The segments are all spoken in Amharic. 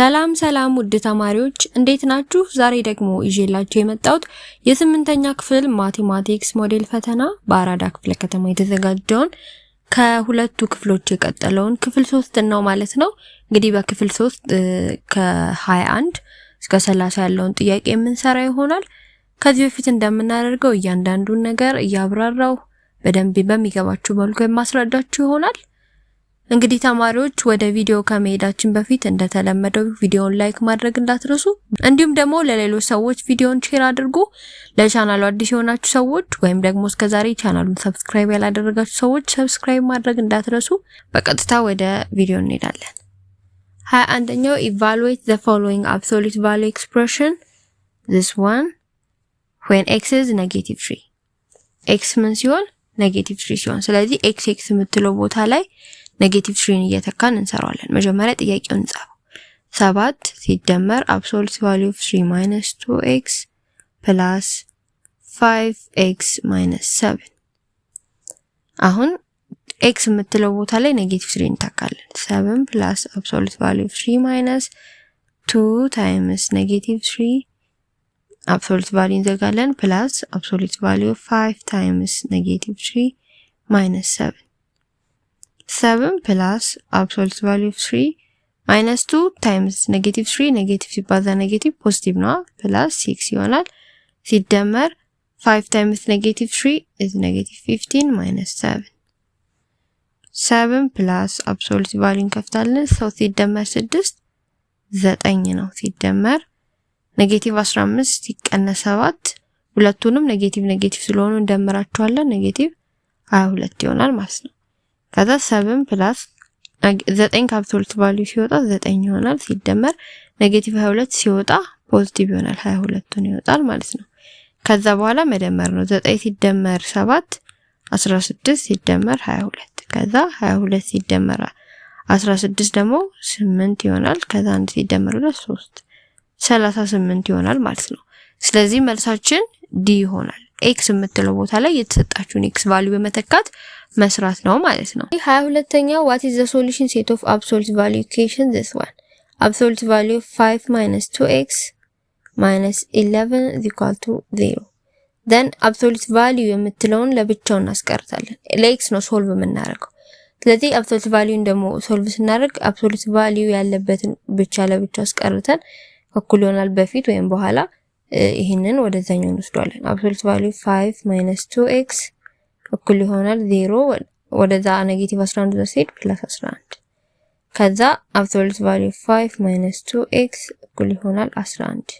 ሰላም ውድ ተማሪዎች እንዴት ናችሁ? ዛሬ ደግሞ ይዤላችሁ የመጣሁት የስምንተኛ ክፍል ማቴማቲክስ ሞዴል ፈተና በአራዳ ክፍለ ከተማ የተዘጋጀውን ከሁለቱ ክፍሎች የቀጠለውን ክፍል 3 ነው ማለት ነው። እንግዲህ በክፍል 3 ከ21 እስከ 30 ያለውን ጥያቄ የምንሰራ ይሆናል። ከዚህ በፊት እንደምናደርገው እያንዳንዱን ነገር እያብራራው በደንብ በሚገባችሁ መልኩ የማስረዳችሁ ይሆናል። እንግዲህ ተማሪዎች ወደ ቪዲዮ ከመሄዳችን በፊት እንደተለመደው ቪዲዮውን ላይክ ማድረግ እንዳትረሱ፣ እንዲሁም ደግሞ ለሌሎች ሰዎች ቪዲዮውን ሼር አድርጉ። ለቻናሉ አዲስ የሆናችሁ ሰዎች ወይም ደግሞ እስከዛሬ ቻናሉን ሰብስክራይብ ያላደረጋችሁ ሰዎች ሰብስክራይብ ማድረግ እንዳትረሱ። በቀጥታ ወደ ቪዲዮ እንሄዳለን። 21ኛው evaluate the following absolute value expression. This one when x is -3. x ምን ሲሆን -3 ሲሆን፣ ስለዚህ x የምትለው ቦታ ላይ -3 እየተካን እንሰራዋለን። መጀመሪያ ጥያቄውን እንጻፈው። 7 ሲደመር absolute value of 3 - 2x plus 5x - 7። አሁን x የምትለው ቦታ ላይ -3 እንተካለን። 7 plus absolute value of 3 - 2 times -3 absolute value እንዘጋለን plus absolute value of 5 times -3 - 7 7 plus absolute value of 3 minus 2 times -3 negative ሲባዛ negative positive ነው plus 6 ይሆናል ሲደመር 5 times -3 is -15 minus 7 7 plus absolute value እንከፍታለን ሰው ሲደመር 6 9 ነው ሲደመር -15 ሲቀነስ 7 ሁለቱንም ኔጌቲቭ ስለሆኑ እንደምራቸዋለን -22 ይሆናል ማለት ነው። ከዛ 7 plus 9 ከአብሶሉት ቫልዩ ሲወጣ 9 ይሆናል ሲደመር -22 ሲወጣ ፖዚቲቭ ይሆናል 22 ይወጣል ማለት ነው። ከዛ በኋላ መደመር ነው 9 ሲደመር 7 16 ሲደመር 22 ከዛ 22 ሲደመር 16 ደግሞ 8 ይሆናል ከዛ 1 ሲደመር 2 3 38 ይሆናል ማለት ነው። ስለዚህ መልሳችን ዲ ይሆናል። ኤክስ የምትለው ቦታ ላይ የተሰጣችሁን ኤክስ ቫልዩ በመተካት መስራት ነው ማለት ነው። 22ኛው what is the solution set of absolute value equation? This one absolute value of 5 - 2x - 11 is equal to 0. then absolute value የምትለውን ለብቻው እናስቀርታለን። ለኤክስ ነው ሶልቭ የምናደርገው። ስለዚህ absolute value ደግሞ ሶልቭ ስናደርግ absolute value ያለበትን ብቻ ለብቻው አስቀርተን እኩል ይሆናል በፊት ወይም በኋላ ይሄንን ወደዛኛው እንወስዳለን። absolute value 5 - 2x እኩል ይሆናል 0 ወደዛ -11 ሲሄድ +11 ከዛ absolute value 5 - 2x እኩል ይሆናል 11።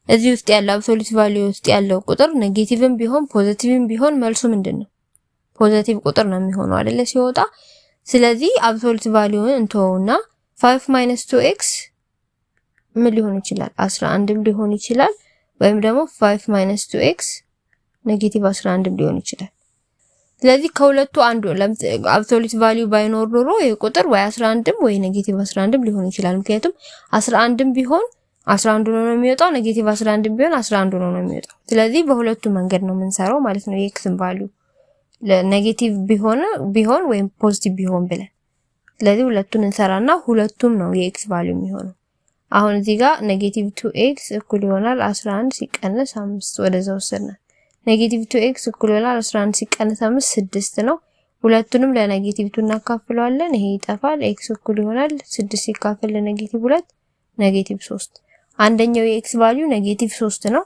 እዚህ ውስጥ ያለው absolute value ውስጥ ያለው ቁጥር ኔጌቲቭም ቢሆን ፖዚቲቭም ቢሆን መልሱ ምንድነው? ፖዚቲቭ ቁጥር ነው የሚሆነው አይደለ ሲወጣ። ስለዚህ absolute value እንተውና 5 - 2x ምን ሊሆን ይችላል? 11ም ሊሆን ይችላል ወይም ደግሞ 5 - 2x -11ም ሊሆን ይችላል። ስለዚህ ከሁለቱ አንዱ absolute value ባይኖር ኖሮ ይሄ ቁጥር ወይ 11ም ወይ -11ም ሊሆን ይችላል። ምክንያቱም 11ም ቢሆን 11 ነው የሚወጣው -11ም ቢሆን 11 ነው የሚወጣው። ስለዚህ በሁለቱ መንገድ ነው የምንሰራው ማለት ነው። የኤክስን ቫልዩ ለኔጌቲቭ ቢሆን ወይም ፖዚቲቭ ቢሆን ብለን ስለዚህ ሁለቱን እንሰራና ሁለቱም ነው የኤክስ ቫልዩ የሚሆነው። አሁን እዚህ ጋር -2x እኩል ይሆናል 11 ሲቀነስ 5 ወደዛ ወሰድና -2x እኩል ይሆናል 11 ሲቀነስ 5 6 ነው። ሁለቱንም ለኔጌቲቭ 2 እናካፍለዋለን ይሄ ይጠፋል። x እኩል ይሆናል 6 ሲካፈል -2 -3 አንደኛው የx ቫልዩ -3 ነው።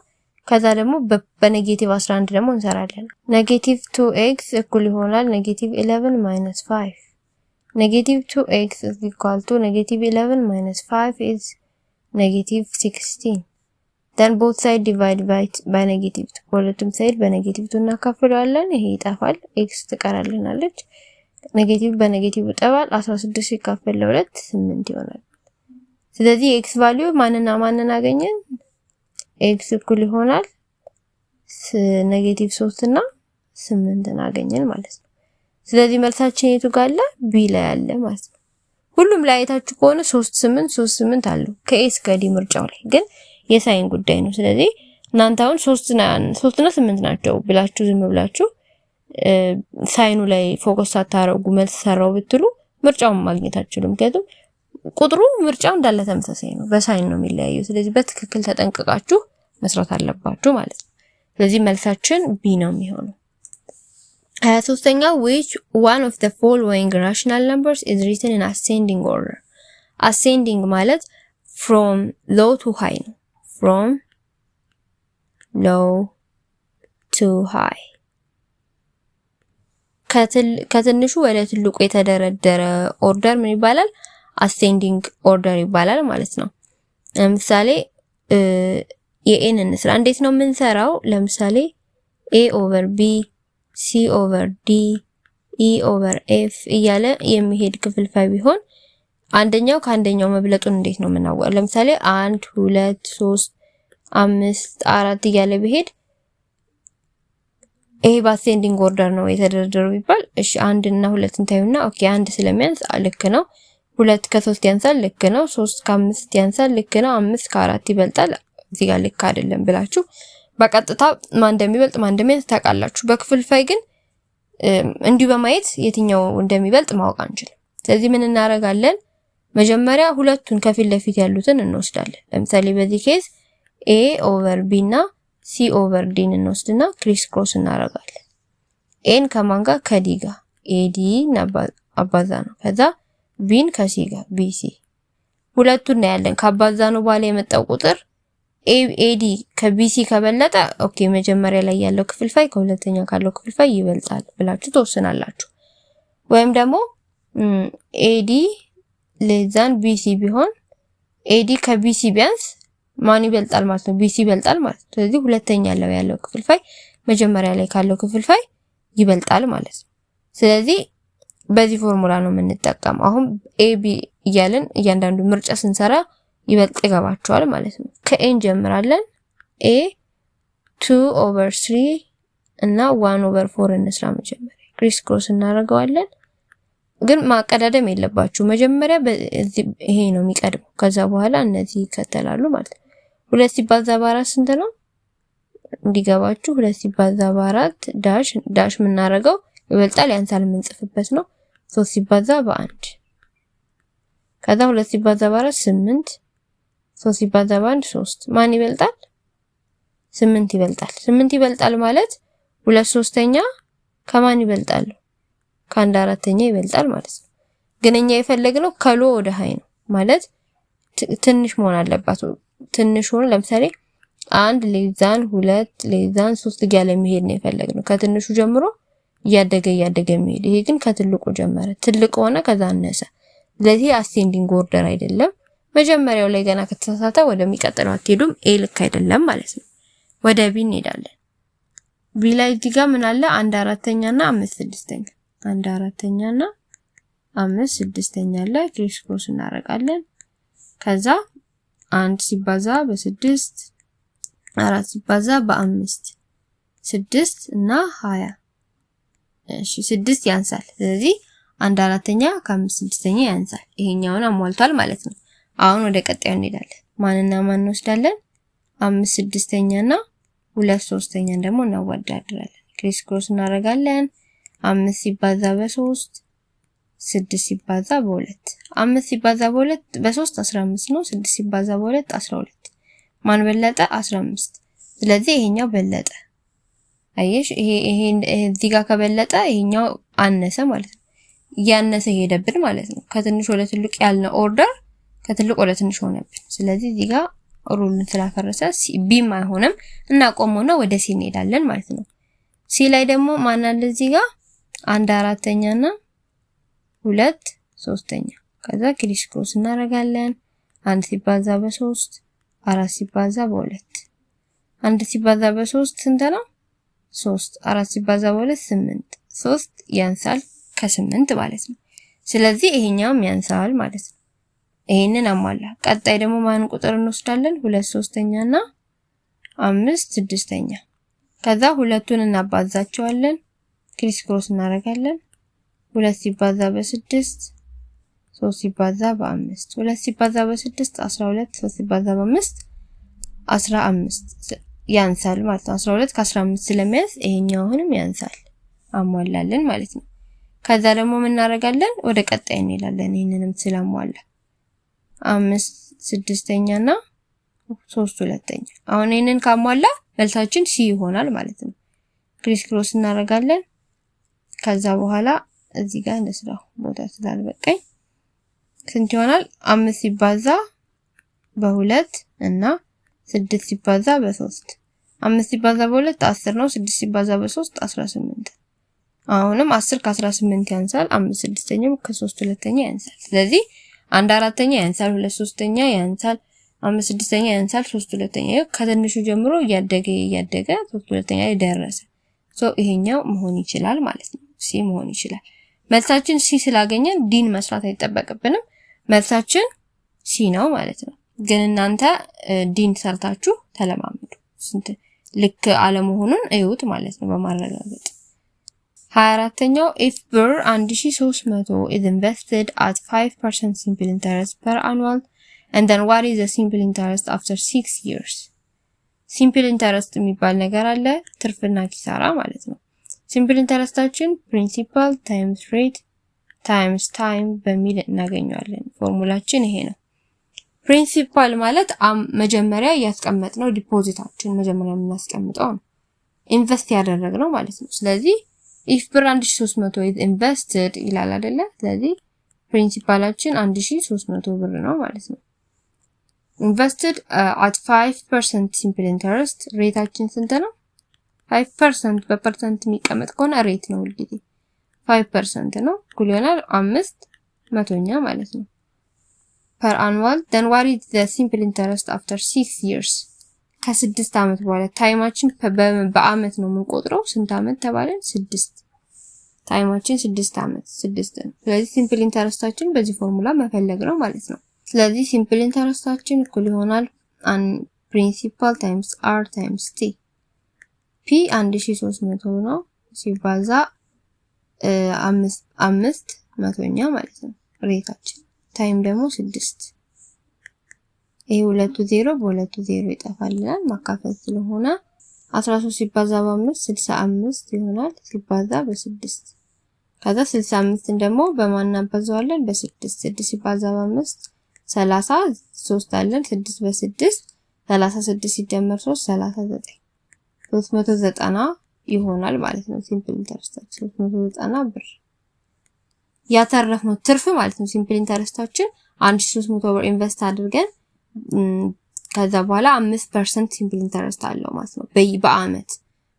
ከዛ ደግሞ በኔጌቲቭ 11 ደግሞ እንሰራለን። -2x እኩል ይሆናል -11 - 5 -2x is equal to -11 - 5 is -16. then both side divide by -2 ሁለቱም ሳይድ በኔጌቲቭ 2 እናካፍለዋለን ይሄ ይጠፋል x ትቀራልናለች። ኔጌቲቭ በኔጌቲቭ ይጠፋል 16 ሲካፈል ለ2 8 ይሆናል። ስለዚህ x ቫልዩ ማንና ማንን አገኘን? x እኩል ይሆናል -3 እና 8 አገኘን ማለት ነው። ስለዚህ መልሳችን የቱ ጋር አለ? ቢ ላይ አለ ማለት ነው። ሁሉም ላይ አይታችሁ ከሆነ 3 8 አለው ከኤስ ከዲ ምርጫው ላይ ግን የሳይን ጉዳይ ነው። ስለዚህ እናንተ አሁን 3 እና 8 ናቸው ብላችሁ ዝም ብላችሁ ሳይኑ ላይ ፎከስ አታረጉ መልስ ሰራው ብትሉ ምርጫውን ማግኘት አትችሉም። ምክንያቱም ቁጥሩ ምርጫው እንዳለ ተመሳሳይ ነው፣ በሳይን ነው የሚለያየው። ስለዚህ በትክክል ተጠንቅቃችሁ መስራት አለባችሁ ማለት ነው። ስለዚህ መልሳችን ቢ ነው የሚሆነው። 23ኛው which one of the following rational numbers is written in ascending order? ascending ማለት from low to high ነው። from low to high ከትንሹ ወደ ትልቁ የተደረደረ ኦርደር ምን ይባላል? ascending order ይባላል ማለት ነው። ለምሳሌ የኤን እንስራ። እንዴት ነው የምንሰራው? ለምሳሌ a over b c over d e over f እያለ የሚሄድ ክፍልፋይ ቢሆን አንደኛው ከአንደኛው መብለጡን እንዴት ነው የምናውቀው? ለምሳሌ 1 2 3 5 4 እያለ ቢሄድ ይሄ በአሴንዲንግ ኦርደር ነው የተደረደረው ቢባል እሺ 1 እና 2 እንታዩና ኦኬ 1 ስለሚያንስ ልክ ነው፣ 2 ከ3 ያንሳል ልክ ነው፣ 3 ከ5 ያንሳል ልክ ነው፣ 5 ከ4 ይበልጣል እዚህ ጋር ልክ አይደለም ብላችሁ በቀጥታ ማን እንደሚበልጥ ማን እንደሚያንስ ታውቃላችሁ። በክፍልፋይ ግን እንዲሁ በማየት የትኛው እንደሚበልጥ ማወቅ አንችልም። ስለዚህ ምን እናደርጋለን? መጀመሪያ ሁለቱን ከፊት ለፊት ያሉትን እንወስዳለን። ለምሳሌ በዚህ ኬዝ a over b እና c over d እንወስድና ክሪስ ክሮስ እናደርጋለን። ኤን ከማን ጋር? ከዲ ጋር ad አባዛ ነው። ከዛ ቢን ከሲ ጋር bc ሁለቱን ነው ያለን። ካባዛ ነው በኋላ የመጣው ቁጥር ad ከbc ከበለጠ ኦኬ መጀመሪያ ላይ ያለው ክፍልፋይ ከሁለተኛ ካለው ክፍልፋይ ይበልጣል ብላችሁ ተወስናላችሁ። ወይም ደግሞ ad ለዛን bc ቢሆን ad ከbc ቢያንስ ማን ይበልጣል ማለት ነው? bc ይበልጣል ማለት ነው። ስለዚህ ሁለተኛ ላይ ያለው ክፍልፋይ መጀመሪያ ላይ ካለው ክፍልፋይ ይበልጣል ማለት ነው። ስለዚህ በዚህ ፎርሙላ ነው የምንጠቀመው። አሁን ab እያልን እያንዳንዱ ምርጫ ስንሰራ ይበልጥ ይገባቸዋል ማለት ነው። ከኤን ጀምራለን። a 2 over 3 እና 1 over 4 እንስራ። መጀመሪያ ክሪስ ክሮስ እናደርገዋለን። ግን ማቀዳደም የለባችሁ። መጀመሪያ ይሄ ነው የሚቀድመው፣ ከዛ በኋላ እነዚህ ይከተላሉ ማለት ነው። 2 ሲባዛ በ4 ስንት ነው? እንዲገባችሁ 2 ሲባዛ በ4 ዳሽ የምናደርገው ይበልጣል ያንሳል የምንጽፍበት ነው። 3 ሲባዛ በ1 ከዛ 2 ሲባዛ በ4 8 3 ሲባዛ በ1 3 ማን ይበልጣል? 8 ይበልጣል። 8 ይበልጣል ማለት 2/3 ከማን ይበልጣል? ከ1 4 ይበልጣል ማለት ነው። ግን እኛ የፈለግነው ከሎ ወደ ሃይ ነው ማለት ትንሽ መሆን አለባት። ትንሽ ሆነ ለምሳሌ 1 ሌዛን 2 ሌዛን 3 እያለ የሚሄድ ነው የፈለግነው። ከትንሹ ጀምሮ እያደገ የሚሄድ። ይሄ ግን ከትልቁ ጀመረ፣ ትልቅ ሆነ ከዛ አነሰ። ስለዚህ አሴንዲንግ ኦርደር አይደለም። መጀመሪያው ላይ ገና ከተሳሳተ ወደሚቀጥለው አትሄዱም። ኤ ልክ አይደለም ማለት ነው። ወደ ቢ እንሄዳለን። ቢ ላይ እዚህ ጋር ምን አለ? 1/4 እና 5/6 1/4 እና 5/6 አለ። ክሪስ ክሮስ እናደርጋለን። ከዛ 1 ሲባዛ በ6 4 ሲባዛ በ5 6 እና 20 እሺ 6 ያንሳል። ስለዚህ 1/4 ከ5/6 ያንሳል። ይሄኛውን አሟልቷል ማለት ነው። አሁን ወደ ቀጣዩ እንሄዳለን። ማንና ማን እንወስዳለን? 5/6 እና 2/3 ደግሞ እናወዳድራለን። ክሪስ ክሮስ እናደርጋለን። 5 ሲባዛ በ3 6 ሲባዛ በ2 5 ሲባዛ በ3 15 ነው። 6 ሲባዛ በ2 12 ማን በለጠ? 15 ስለዚህ ይሄኛው በለጠ። አየሽ ይሄ እዚህ ጋር ከበለጠ ይሄኛው አነሰ ማለት ነው። ያነሰ ሄደብን ማለት ነው። ከትንሽ ወደ ትልቅ ያልነው ኦርደር ከትልቅ ወደ ትንሽ ሆነብን። ስለዚህ እዚህ ጋር ሩልን ስላፈረሰ ቢም አይሆንም እና ቆሞና ወደ ሲ እንሄዳለን ማለት ነው። ሲ ላይ ደግሞ ማን አለ? እዚህ ጋር 1/4 እና 2/3 ከዛ ክሪስ ክሮስ እናደርጋለን። 1 ሲባዛ በ3 4 ሲባዛ በ2 1 ሲባዛ በ3 ስንት ነው? 3 4 ሲባዛ በ2 8 3 ያንሳል ከ8 ማለት ነው። ስለዚህ ይሄኛውም ያንሳል ማለት ነው። ይሄንን አሟላ። ቀጣይ ደግሞ ማን ቁጥር እንወስዳለን? 2/3 እና 5/6 ከዛ ሁለቱን እናባዛቸዋለን። ክሪስ ክሮስ እናደርጋለን። 2 ሲባዛ በ6 3 ሲባዛ በ5 2 ሲባዛ በ6 12 3 ሲባዛ በ5 15 ያንሳል ማለት ነው። 12 ከ15 ስለሚያንስ ይሄኛው አሁንም ያንሳል። አሟላለን ማለት ነው። ከዛ ደግሞ ምን እናደርጋለን? ወደ ቀጣይ እንሄዳለን። ይሄንንም ስላሟላ 5 ስድስተኛ እና 3 ሁለተኛ። አሁን ይሄንን ካሟላ መልሳችን ሲ ይሆናል ማለት ነው። ክሪስ ክሮስ እናደርጋለን። ከዛ በኋላ እዚህ ጋር እንስራው ቦታ ስላልበቃኝ ስንት ይሆናል? 5 ሲባዛ በ2 እና 6 ሲባዛ በ3 5 ሲባዛ በ2 10 ነው። 6 ሲባዛ በ3 18። አሁንም 10 ከ18 ያንሳል። 5 ስድስተኛው ከ3 ሁለተኛ ያንሳል። ስለዚህ 1 አራተኛ ያንሳል፣ 2 ሶስተኛ ያንሳል፣ 5 ስድስተኛ ያንሳል፣ 3 ሁለተኛ። ከትንሹ ጀምሮ እያደገ 3 ሁለተኛ ላይ ደረሰ። ይሄኛው መሆን ይችላል ማለት ነው። ሲ መሆን ይችላል። መልሳችን ሲ ስላገኘን ዲን መስራት አይጠበቅብንም። መልሳችን ሲ ነው ማለት ነው። ግን እናንተ ዲን ሰርታችሁ ተለማመዱ። ስንት ልክ አለመሆኑን እዩት ማለት ነው በማረጋገጥ። 24ኛው if ብር 1300 is invested at 5% simple interest per annual and then what is the simple interest after 6 years? simple interest የሚባል ነገር አለ፣ ትርፍና ኪሳራ ማለት ነው። simple interestታችን principal times rate times time በሚል እናገኘዋለን። ፎርሙላችን ይሄ ነው። principal ማለት መጀመሪያ ያስቀመጥነው ዲፖዚታችን መጀመሪያ የምናስቀምጠው ነው፣ ኢንቨስት ያደረግነው ማለት ነው። ስለዚህ if ብር 1300 is invested ይላል አይደለ? ስለዚህ principalአችን 1300 ብር ነው ማለት ነው። invested at 5% simple interest ሬታችን ስንት ነው? 5% በፐርሰንት የሚቀመጥ ከሆነ ሬት ነው ሁልጊዜ 5% ነው። እኩል ይሆናል 5/100ኛ ማለት ነው። per annual then what is the simple interest after 6 years? ከ6 አመት በኋላ ታይማችን በአመት ነው የምንቆጥረው። ስንት አመት ተባለን? 6። ታይማችን 6 አመት 6 ነው። ስለዚህ ሲምፕል ኢንተረስታችን በዚህ ፎርሙላ መፈለግ ነው ማለት ነው። ስለዚህ ሲምፕል ኢንተረስታችን እኩል ይሆናል ፕሪንሲፓል ታይምስ አር ታይምስ ቲ። ፒ 1300 ነው ሲባዛ 5/100ኛ ማለት ነው ሬታችን። ታይም ደግሞ 6። ይሄ ሁለቱ 0 በሁለቱ 0 ይጠፋልናል ማካፈል ስለሆነ 13 ሲባዛ በ5 65 ይሆናል ሲባዛ በ6። ከዛ 65ን ደግሞ በማን እናባዛዋለን? በ6። 6 ሲባዛ በ5 30 3 አለን 6 በ6 36 ሲደመር 3 39 390 ይሆናል ማለት ነው። ሲምፕል ኢንተረስታችን 390 ብር ያተረፍነው ትርፍ ማለት ነው። ሲምፕል ኢንተረስታችን 1300 ብር ኢንቨስት አድርገን ከዛ በኋላ 5% ሲምፕል ኢንተረስት አለው ማለት ነው።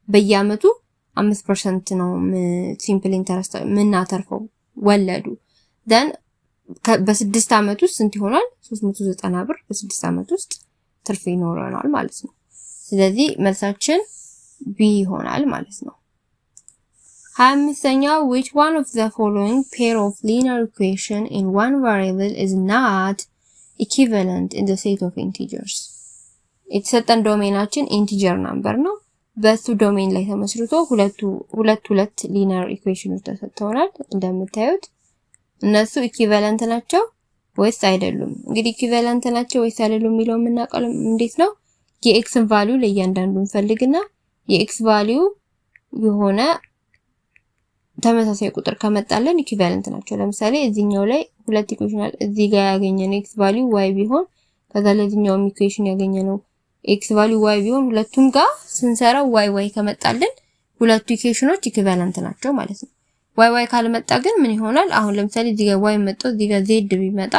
በየአመቱ 5% ነው ሲምፕል ኢንተረስት የምናተርፈው ወለዱ። then በ6 አመት ውስጥ ስንት ይሆናል? 390 ብር በ6 አመት ውስጥ ትርፍ ይኖረናል ማለት ነው። ስለዚህ መልሳችን ቢ ይሆናል ማለት ነው። 25ኛው which one of the following pair of linear equation in one variable is not equivalent in the set of integers? የተሰጠን ዶሜናችን ኢንቲጀር ነምበር ነው። በሱ ዶሜን ላይ ተመስርቶ ሁለት ሊኒየር ኢኩዌሽኖች ተሰጥተውናል። እንደምታዩት እነሱ ኢኩቫለንት ናቸው ወይስ አይደሉም? እንግዲህ ኢኩቫለንት ናቸው ወይስ አይደሉም የሚለው የምናውቀው እንዴት ነው? የኤክስን ቫልዩ ለእያንዳንዱ እንፈልግና የኤክስ ቫልዩ የሆነ ተመሳሳይ ቁጥር ከመጣለን ኢኩቫለንት ናቸው። ለምሳሌ እዚህኛው ላይ ሁለት ኢኩዌሽን አለ። እዚህ ጋር ያገኘነው ኤክስ ቫልዩ ዋይ ቢሆን ከዛ ለዚህኛው ኢኩዌሽን ያገኘነው ኤክስ ቫልዩ ዋይ ቢሆን ሁለቱም ጋር ስንሰራው ዋይ ከመጣልን ሁለቱ ኢኩዌሽኖች ኢኩቫለንት ናቸው ማለት ነው። ዋይ ካልመጣ ግን ምን ይሆናል? አሁን ለምሳሌ እዚህ ጋር ዋይ መጥቶ እዚህ ጋር ዜድ ቢመጣ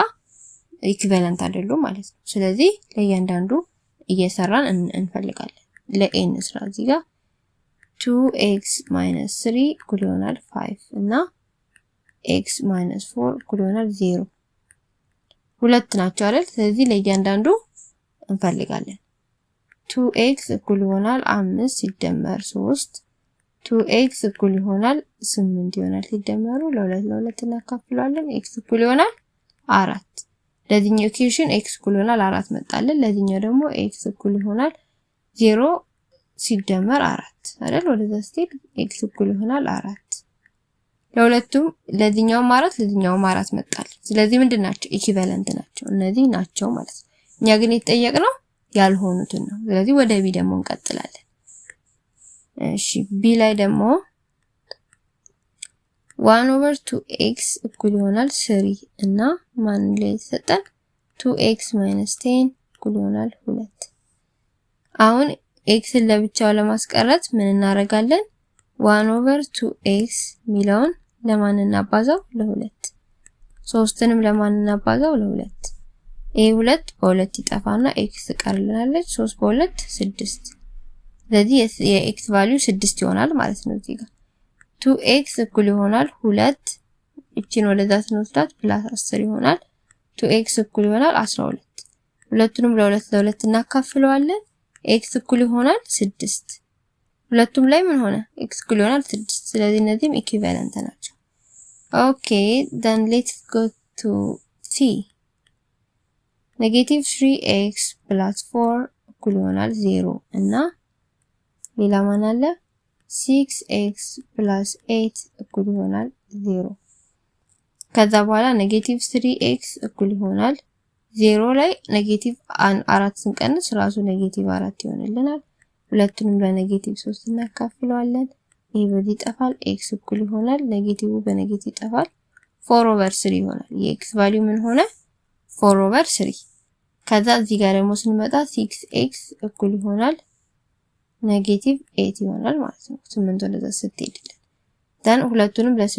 ኢኩቫለንት አይደሉም ማለት ነው። ስለዚህ ለእያንዳንዱ እየሰራን እንፈልጋለን። ለኤን ስራ እዚህ ጋር 2x - 3 እኩል ይሆናል 5 እና x - 4 እኩል ይሆናል 0 ሁለት ናቸው አይደል? ስለዚህ ለእያንዳንዱ እንፈልጋለን። 2x እኩል ይሆናል 5 ሲደመር 3 2x እኩል ይሆናል 8 ይሆናል ሲደመሩ ለሁለት እናካፍላለን። x እኩል ይሆናል 4 ለዚህኛው ኢኩዌሽን x እኩል ይሆናል 4 መጣለን። ለዚህኛው ደግሞ x እኩል ይሆናል 0 ሲደመር 4 አይደል? ወደዛ ስቴፕ x እኩል ይሆናል 4 ለሁለቱም ለዚህኛውም 4 ለዚህኛውም 4 መጣል። ስለዚህ ምንድናቸው? ኢኩቫለንት ናቸው። እነዚህ ናቸው ማለት ነው። እኛ ግን የተጠየቅነው ያልሆኑትን ነው። ስለዚህ ወደ ቢ ደግሞ እንቀጥላለን። እሺ ቢ ላይ ደግሞ 1/2x እኩል ይሆናል 3 እና ማን ላይ ተሰጠን? 2x - 10 እኩል ይሆናል 2። አሁን xን ለብቻው ለማስቀረት ምን እናደርጋለን? 1/2x ሚለውን ለማን እናባዛው? ለ2። 3ንም ለማን እናባዛው? ለ2። ይሄ 2 በ2 ይጠፋና x ትቀርልናለች። 3 በ2 6። ስለዚህ የx ቫልዩ 6 ይሆናል ማለት ነው። እዚህ ጋር 2x እኩል ይሆናል 2 እቺን ወደዛ ስንወስዳት ፕላስ 10 ይሆናል። 2x እኩል ይሆናል 12። ሁለቱንም ለ2 እናካፍለዋለን። x እኩል ይሆናል 6። ሁለቱም ላይ ምን ሆነ? x እኩል ይሆናል 6። ስለዚህ እነዚህም ኢኩቫለንት ናቸው። ኦኬ then let's go to c -3x + 4 እኩል ይሆናል 0 እና ሌላ ማን አለ? 6x + 8 እኩል ይሆናል 0። ከዛ በኋላ -3x እኩል ይሆናል 0 ላይ -4 ስንቀንስ ራሱ -4 ይሆንልናል። ሁለቱንም ለ-3 እናካፍለዋለን። ይሄ በዚህ ይጠፋል። x እኩል ይሆናል ኔጌቲቭ በኔጌቲቭ ይጠፋል 4/3 ይሆናል። የx ቫልዩ ምን ሆነ? 4/3። ከዛ እዚህ ጋር ደግሞ ስንመጣ 6x እኩል ይሆናል -8 ይሆናል ማለት ነው። 8 ወደዛ ስትሄድልን then ሁለቱንም ለ6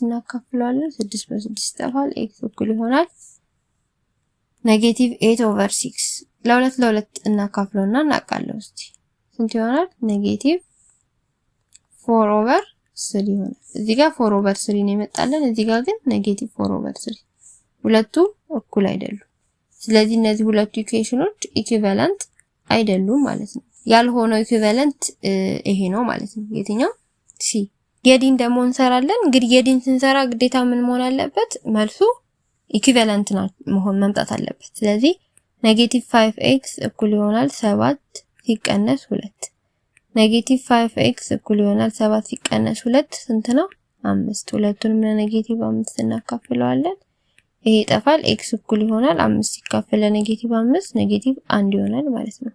እናካፍለዋለን። 6 በ6 ይጠፋል። x እኩል ይሆናል -8/6 ለ2 እናካፍለውና እናቃለው። እስቲ ስንት ይሆናል? -4/3 ይሆናል። እዚህ ጋር 4/3 ነው የመጣለን። እዚህ ጋር ግን -4/3 ሁለቱ እኩል አይደሉም። ስለዚህ እነዚህ ሁለቱ ኢኩዌሽኖች ኢኩቫለንት አይደሉም ማለት ነው። ያልሆነው ኢኩቫለንት ይሄ ነው ማለት ነው። የትኛው? ሲ። የዲን ደግሞ እንሰራለን። እንግዲህ የዲን ስንሰራ ግዴታ ምን መሆን አለበት? መልሱ ኢኩቫለንት መሆን መምጣት አለበት። ስለዚህ -5x እኩል ይሆናል 7 ሲቀነስ 2 -5x እኩል ይሆናል 7 ሲቀነስ 2 ስንት ነው? 5። ሁለቱንም ለ-5 እናካፍለዋለን። ይሄ ይጠፋል። x እኩል ይሆናል 5 ሲካፈል ለ-5 -1 ይሆናል ማለት ነው።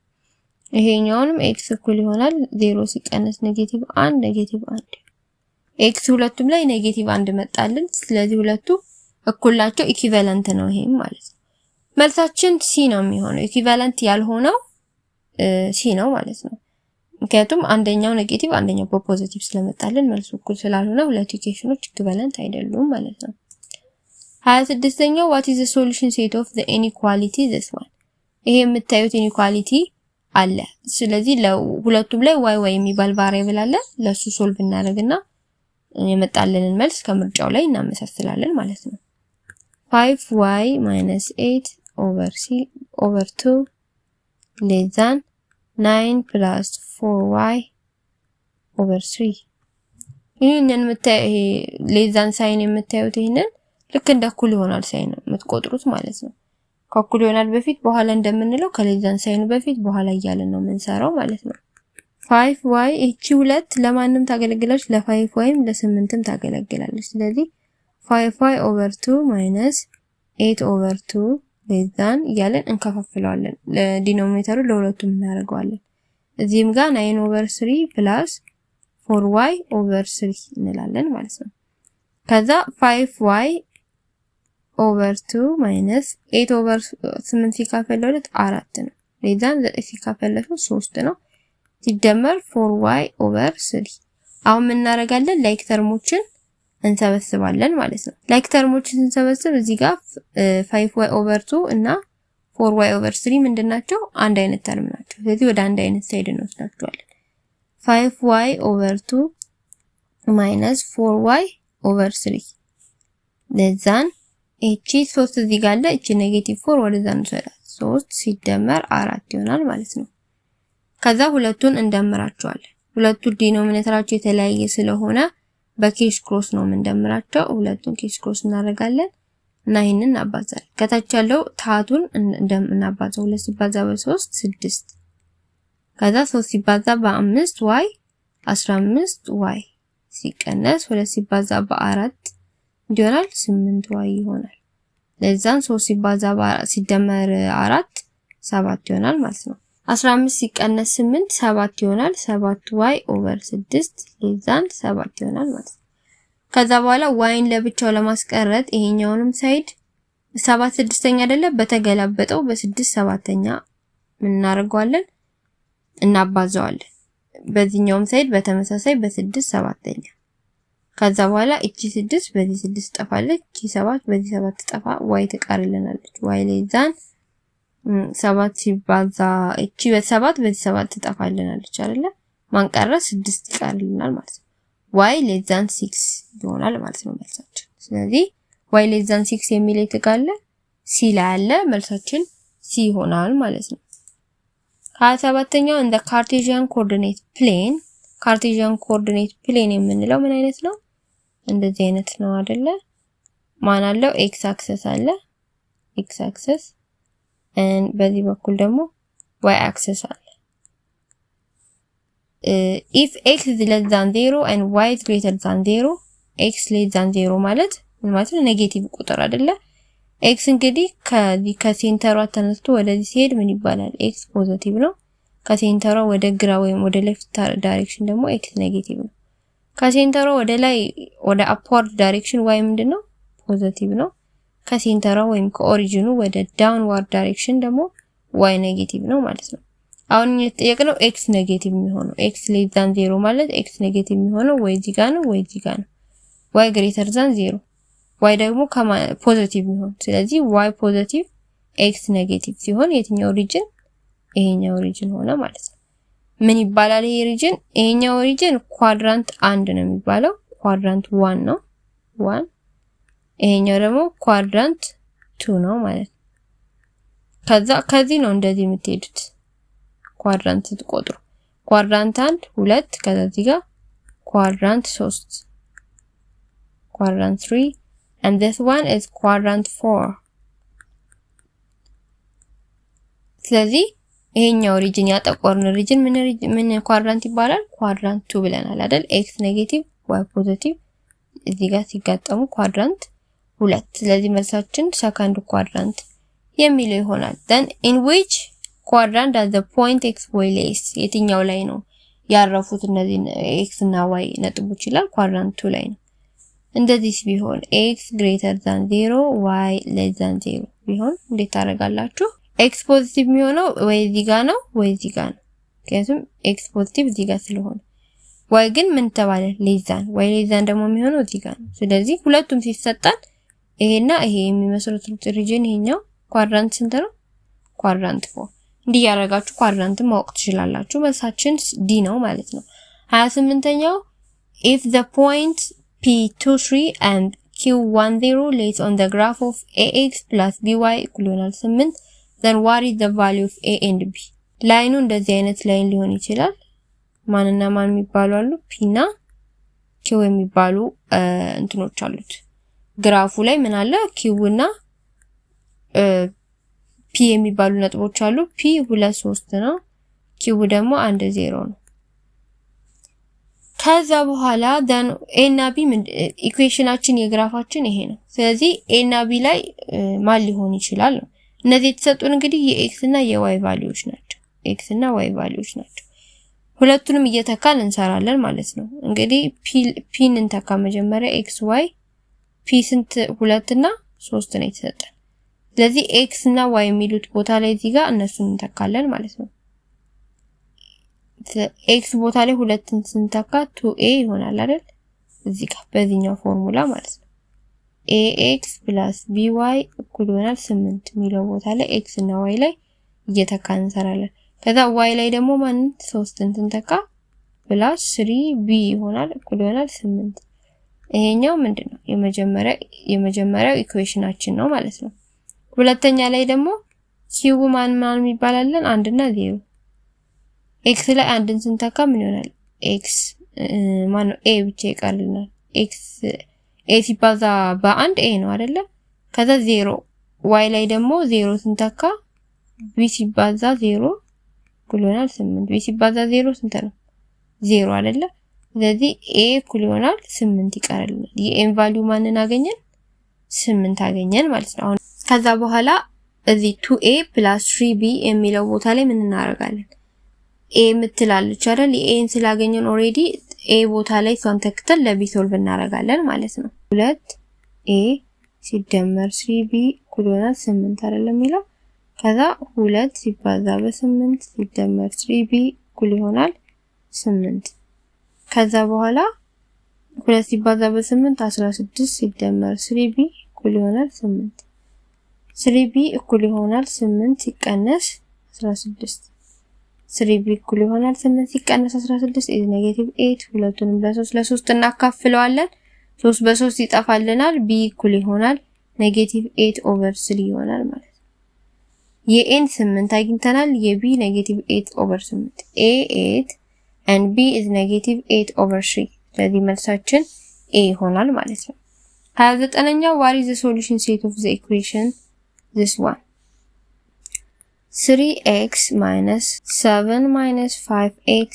ይሄኛውንም x እኩል ይሆናል 0 ሲቀነስ -1 -1። x ሁለቱም ላይ -1 መጣልን። ስለዚህ ሁለቱ እኩል ናቸው፣ ኢኩቫለንት ነው ይሄም ማለት ነው። መልሳችን ሲ ነው የሚሆነው። ኢኩቫለንት ያልሆነው ሲ ነው ማለት ነው። ምክንያቱም አንደኛው ኔጌቲቭ አንደኛው ፖዚቲቭ ስለመጣልን መልሱ እኩል ስላልሆነ ሁለቱ ኢኩዌሽኖች ኢኩቫለንት አይደሉም ማለት ነው። 26ኛው what is the solution set of the inequality this one? ይሄ የምታዩት ኢኒኳሊቲ አለ። ስለዚህ ለሁለቱም ላይ y የሚባል ቫሪያብል አለ። ለሱ ሶልቭ እናደርግና የመጣልንን መልስ ከምርጫው ላይ እናመሳስላለን ማለት ነው። 5y - 8/2 < 9 + 4y/3 ይሄንን ይሄ ሌዛን ሳይን የምታዩት ይሄንን ልክ እንደ እኩል ይሆናል ሳይን ነው የምትቆጥሩት ማለት ነው። ከእኩል ይሆናል በፊት በኋላ እንደምንለው ከሌዛን ሳይኑ በፊት በኋላ እያለን ነው የምንሰራው ማለት ነው። 5y እቺ 2 ለማንም ታገለግላለች፣ ለ5yም ለ8ም ታገለግላለች። ስለዚህ 5y/2 - 8/2 ሌዛን እያለን እንከፋፍለዋለን። ለዲኖሚኔተሩ ለሁለቱም እናደርገዋለን። እዚህም ጋር 9/3 + 4y/3 እንላለን ማለት ነው። ከዛ 5y/2 - 8/8 ሲካፈል ለ2 4 ነው። ሌዛን 9 ሲካፈል ለ3 ነው። ሲደመር 4y/3 አሁን ምን እናደርጋለን? ላይክ ተርሞችን እንሰበስባለን ማለት ነው። ላይክ ተርሞችን ስንሰበስብ እዚህ ጋር 5y/2 እና 4y/3 ምንድናቸው? አንድ አይነት ተርም ናቸው። ስለዚህ ወደ አንድ አይነት ሳይድ እንወስዳቸዋለን። 5y/2 - 4y/3 ለዛን እቺ 3 እዚህ ጋር አለ። እቺ -4 ወደዛ እንወስዳለን። 3 ሲደመር 4 ይሆናል ማለት ነው። ከዛ ሁለቱን እንደምራቸዋለን። ሁለቱ ዲኖሚኔተራቸው የተለያየ ስለሆነ በኬሽ ክሮስ ነው የምንደምራቸው። ሁለቱን ኬሽ ክሮስ እናደርጋለን እና ይሄንን እናባዛለን። ከታች ያለው ታቱን እንደምናባዛው 2 ሲባዛ በ3 6 ከዛ 3 ሲባዛ በ5 y 15 y ሲቀነስ 2 ሲባዛ በ4 እንዲሆናል 8 y ይሆናል። ለዛን 3 ሲባዛ በ4 ሲደመር 4 7 ይሆናል ማለት ነው። 15 ሲቀነስ 8 7 ይሆናል። 7y/6 ለዛን 7 ይሆናል ማለት ነው። ከዛ በኋላ yን ለብቻው ለማስቀረት ይሄኛውንም ሳይድ 7 6ኛ አይደለ? በተገላበጠው በ6 7ኛ ምን እናደርገዋለን? እናባዛዋለን። በዚህኛውም ሳይድ በተመሳሳይ በ6 7ኛ። ከዛ በኋላ እቺ 6 በዚህ 6 ትጠፋለች፣ እቺ 7 በዚህ 7 ትጠፋ፣ y ትቀርልናለች። y ሌዛን 7 ሲባዛ እቺ በ7 በዚህ 7 ትጠፋልናለች አይደለ? ማን ቀረ? 6 ይቀርልናል ማለት ነው። y ሌዛን 6 ይሆናል ማለት ነው መልሳችን። ስለዚህ y ሌዛን 6 የሚል የተጋለ ሲ ላይ አለ፣ መልሳችን ሲ ይሆናል ማለት ነው። 27ኛው እንደ ካርቴዥያን ኮኦርዲኔት ፕሌን። ካርቴዥያን ኮኦርዲኔት ፕሌን የምንለው ምን አይነት ነው? እንደዚህ አይነት ነው አይደለ? ማን አለው? ኤክስ አክሰስ አለ፣ ኤክስ አክሰስ በዚህ በኩል ደግሞ y አክሰስ አለ። if x is less than 0 and y is greater than 0 x less than 0 ማለት ምን ማለት ነው? ኔጌቲቭ ቁጥር አይደለ? x እንግዲህ ከሴንተሯ ተነስቶ ወደዚህ ሲሄድ ምን ይባላል? x ፖዚቲቭ ነው። ከሴንተሯ ወደ ግራ ወይም ወደ ሌፍት ዳይሬክሽን ደግሞ x ኔጌቲቭ ነው። ከሴንተሯ ወደ ላይ ወደ አፕዋርድ ዳይሬክሽን y ምንድነው? ፖዚቲቭ ነው። ከሴንተሯ ወይም ከኦሪጂኑ ወደ ዳውንዋርድ ዳይሬክሽን ደግሞ y ኔጌቲቭ ነው ማለት ነው። አሁን የተጠየቅነው x ኔጌቲቭ የሚሆነው x less than 0 ማለት x ኔጌቲቭ የሚሆነው ወይ እዚህ ጋር ነው ወይ እዚህ ጋር ነው። y greater than 0 y ደግሞ ፖዚቲቭ የሚሆን ስለዚህ y ፖዚቲቭ x ኔጌቲቭ ሲሆን የትኛው ሪጅን? ይሄኛው ሪጅን ሆነ ማለት ነው። ምን ይባላል ይሄ ሪጅን? ይሄኛው ሪጅን ኳድራንት 1 ነው የሚባለው። ኳድራንት 1 ነው 1። ይሄኛው ደግሞ ኳድራንት 2 ነው ማለት ነው። ከዚህ ነው እንደዚህ የምትሄዱት ኳድራንት ስትቆጥሩ ኳድራንት 1 2 ከዛ እዚህ ጋር ኳድራንት 3 ኳድራንት 3 and this one is quadrant 4። ስለዚህ ይሄኛው ሪጅን ያጠቆርን ሪጅን ምን ኳድራንት ይባላል? ኳድራንት 2 ብለናል አይደል? x ኔጌቲቭ y ፖዚቲቭ እዚህ ጋር ሲጋጠሙ ኳድራንት 2። ስለዚህ መልሳችን ሰከንድ ኳድራንት የሚለው ይሆናል። then in which quadrant does the point x y lays? የትኛው ላይ ነው ያረፉት እነዚህ x እና y ነጥቦች ይላል? ኳድራንት 2 ላይ ነው። እንደዚህ ቢሆን x greater than 0 y less than 0 ቢሆን እንዴት ታደርጋላችሁ? x ፖዚቲቭ የሚሆነው ወይ እዚህ ጋር ነው ወይ እዚህ ጋር ነው። ምክንያቱም x ፖዚቲቭ እዚህ ጋር ስለሆነ y ግን ምን ተባለ? less than y less than ደግሞ የሚሆነው እዚህ ጋር ነው። ስለዚህ ሁለቱም ሲሰጣን ይሄና ይሄ የሚመስሉት ሪጅን ይሄኛው ኳድራንት ስንት ነው? ኳድራንት 4። እንዲህ ያደርጋችሁ ኳድራንትን ማወቅ ትችላላችሁ። መልሳችን ዲ ነው ማለት ነው። 28ኛው if the point P23 and Q10 lays on the graph of ax plus by equal 8 then what is the value of a and b? ላይኑ እንደዚህ አይነት ላይን ሊሆን ይችላል። ማንና ማን የሚባሉ አሉ? p እና q የሚባሉ እንትኖች አሉት። ግራፉ ላይ ምን አለ? q እና p የሚባሉ ነጥቦች አሉ። p 2 3 ነው። q ደግሞ 1 0 ነው። ከዛ በኋላ then a እና b ኢኩዌሽናችን የግራፋችን ይሄ ነው። ስለዚህ a እና b ላይ ማን ሊሆን ይችላል ነው። እነዚህ የተሰጡን እንግዲህ የx እና የy ቫልዩዎች ናቸው። x እና y ቫልዩዎች ናቸው። ሁለቱንም እየተካን እንሰራለን ማለት ነው። እንግዲህ p እንተካ መጀመሪያ x y p ስንት 2 እና 3 ነው የተሰጠን። ስለዚህ x እና y የሚሉት ቦታ ላይ እዚህ ጋር እነሱን እንተካለን ማለት ነው። x ቦታ ላይ 2ን ስንተካ 2a ይሆናል አይደል? እዚህ ጋር በዚህኛው ፎርሙላ ማለት ነው። ax by እኩል ይሆናል 8 የሚለው ቦታ ላይ x እና y ላይ እየተካን እንሰራለን። ከዛ y ላይ ደግሞ ማን 3ን ስንተካ +3b ይሆናል እኩል ይሆናል 8። ይሄኛው ምንድነው? የመጀመሪያው ኢኩዌሽናችን ነው ማለት ነው። ሁለተኛ ላይ ደግሞ q ማን ይባላልን? 1 እና 0 x ላይ 1ን ስንተካ ምን ይሆናል? x ማነው a ብቻ ይቀርልናል። x a ሲባዛ በ1 a ነው አይደለ? ከዛ 0 y ላይ ደግሞ 0 ስንተካ b ሲባዛ 0 እኩል ይሆናል 8 b ሲባዛ 0 ስንት ነው? 0 አይደለ? ስለዚህ a እኩል ይሆናል 8 ይቀርልናል። የm ቫልዩ ማንን አገኘን? 8 አገኘን ማለት ነው። አሁን ከዛ በኋላ እዚህ 2a + 3b የሚለው ቦታ ላይ ምን እናደርጋለን? a ምትላለች አይደል? የaን ስላገኘን ኦሬዲ a ቦታ ላይ ሷን ተክተን ለb ሶልቭ እናደርጋለን ማለት ነው። 2a ሲደመር 3b እኩል ይሆናል 8 አይደለም የሚለው። ከዛ 2 ሲባዛ በ8 ሲደመር 3b እኩል ይሆናል 8። ከዛ በኋላ 2 ሲባዛ በ8 16 ሲደመር 3b እኩል ይሆናል 8። 3b እኩል ይሆናል 8 ሲቀነስ 16። 3b እኩል ይሆናል 8 ሲቀነስ 16 is -8። ሁለቱንም ለ3 እናካፍለዋለን። 3 በ3 ይጠፋልናል። b እኩል ይሆናል -8/3 ይሆናል ማለት ነው። የn 8 አግኝተናል። የb -8/8 a 8 and b is -8/3 ስለዚህ መልሳችን a ይሆናል ማለት ነው። 29ኛው what is the solution set of the equation this one? 3x minus 7 minus 5x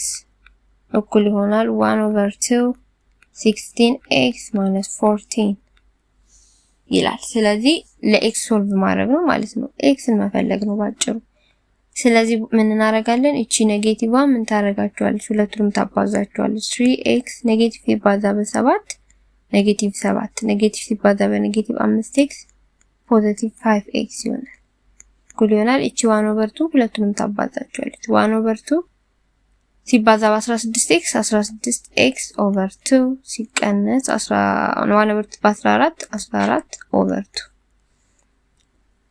እኩል ይሆናል 1/2 16x minus 14 ይላል። ስለዚህ ለx ሶልቭ ማድረግ ነው ማለት ነው። xን መፈለግ ነው ባጭሩ። ስለዚህ ምን እናደርጋለን? እቺ ኔጌቲቭ ምን ታረጋቸዋለች? ሁለቱንም ታባዛቸዋለች። 3x ኔጌቲቭ ሲባዛ በ7 ኔጌቲቭ 7 ኔጌቲቭ ሲባዛ በኔጌቲቭ 5x ፖዚቲቭ 5x ይሆናል። እኩል ይሆናል እቺ 1/2 ሁለቱንም ታባዛቸዋለች። 1/2 ሲባዛ በ16x 16x ኦቨር 2 ሲቀነስ 1/2 በ14 14/2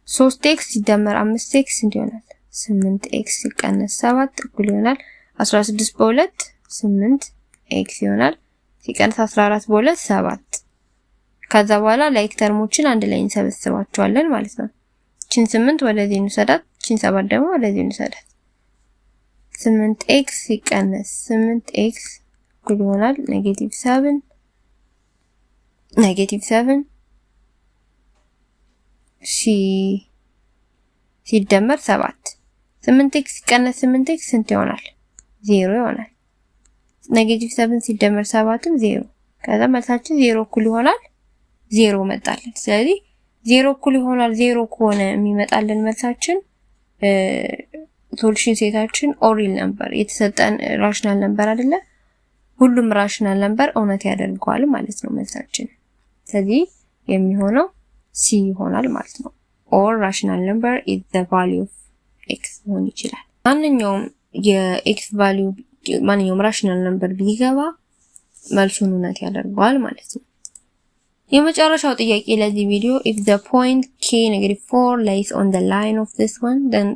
3x ሲደመር 5x እንዲሆናል 8x ሲቀነስ 7 እኩል ይሆናል 16 በ2 8x ይሆናል ሲቀነስ 14 በ2 7። ከዛ በኋላ ላይክ ተርሞችን አንድ ላይ እንሰበስባቸዋለን ማለት ነው። እቺን 8 ወደዚህ እንሰዳት፣ እቺን 7 ደግሞ ወደዚህ እንሰዳት። 8x ሲቀነስ 8x እኩል ይሆናል -7 ሲደመር 7 8x ሲቀነስ 8x ስንት ይሆናል? 0 ይሆናል። -7 ሲደመር 7ም 0። ከዛ መልሳችን 0 እኩል ይሆናል 0 መጣልን። ስለዚህ 0 እኩል ይሆናል 0 ከሆነ የሚመጣልን መልሳችን ሶሉሽን ሴታችን ኦሪል ነበር። የተሰጠን ራሽናል ነበር አይደለ? ሁሉም ራሽናል ነበር እውነት ያደርገዋል ማለት ነው መልሳችን። ስለዚህ የሚሆነው c ይሆናል ማለት ነው። or rational number is the value of x ሊሆን ይችላል። ማንኛውም የx value ማንኛውም ራሽናል ነምበር ቢገባ መልሱን እውነት ያደርገዋል ማለት ነው። የመጨረሻው ጥያቄ ለዚህ ቪዲዮ if the point k -4 lies on the line of this one then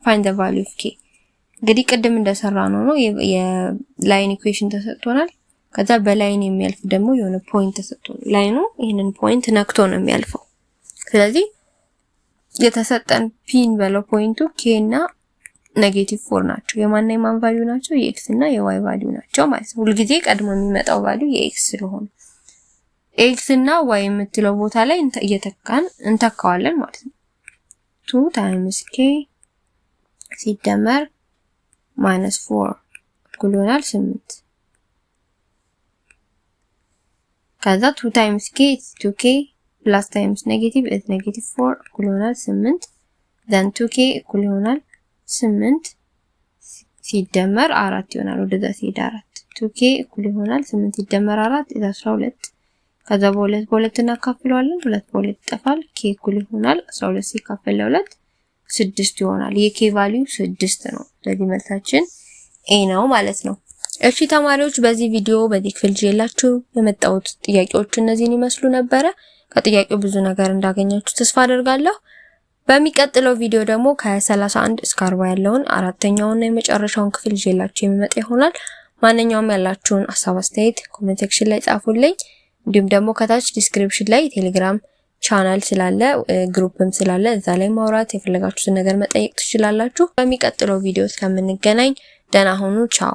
find the value of k። እንግዲህ ቅድም እንደሰራነው ነው የላይን ኢኩዌሽን ተሰጥቶናል። ከዛ በላይን የሚያልፍ ደግሞ የሆነ ፖይንት ተሰጥቶናል። ላይኑ ይሄንን ፖይንት ነክቶ ነው የሚያልፈው። ስለዚህ የተሰጠን ፒን በለው ፖይንቱ k እና -4 ናቸው። የማንና የማን ቫልዩ ናቸው? የx እና የy ቫልዩ ናቸው ማለት ነው። ሁልጊዜ ቀድሞ የሚመጣው ቫልዩ የx ስለሆነ x እና y የምትለው ቦታ ላይ እየተካን እንተካዋለን ማለት ነው። 2 times k ሲደመር -4 እኩል ይሆናል 8። ከዛ 2 times k is 2k plus times negative is -4 እኩል ይሆናል 8 then 2k እኩል ይሆናል 8 ሲደመር 4 ይሆናል። ወደዛ ሲሄድ 4 2k እኩል ይሆናል 8 ሲደመር 4 is 12። ከዛ በ2 እናካፍለዋለን። 2 በ2 ይጠፋል። k እኩል ይሆናል 12 ሲካፈል ለ2 6 ይሆናል። የk ቫልዩ 6 ነው። ስለዚህ መልሳችን a ነው ማለት ነው። እሺ ተማሪዎች በዚህ ቪዲዮ በዚህ ክፍል ይዤላችሁ የመጣሁት ጥያቄዎች እነዚህን ይመስሉ ነበረ። ከጥያቄው ብዙ ነገር እንዳገኛችሁ ተስፋ አደርጋለሁ። በሚቀጥለው ቪዲዮ ደግሞ ከ31 እስከ 40 ያለውን አራተኛውና የመጨረሻውን ክፍል ይዤላችሁ የሚመጣ ይሆናል። ማንኛውም ያላችሁን ሐሳብ አስተያየት ኮሜንት ሴክሽን ላይ ጻፉልኝ። እንዲሁም ደግሞ ከታች ዲስክሪፕሽን ላይ ቴሌግራም ቻናል ስላለ ግሩፕም ስላለ እዛ ላይ ማውራት የፈለጋችሁትን ነገር መጠየቅ ትችላላችሁ። በሚቀጥለው ቪዲዮ እስከምንገናኝ ደህና ሁኑ። ቻው።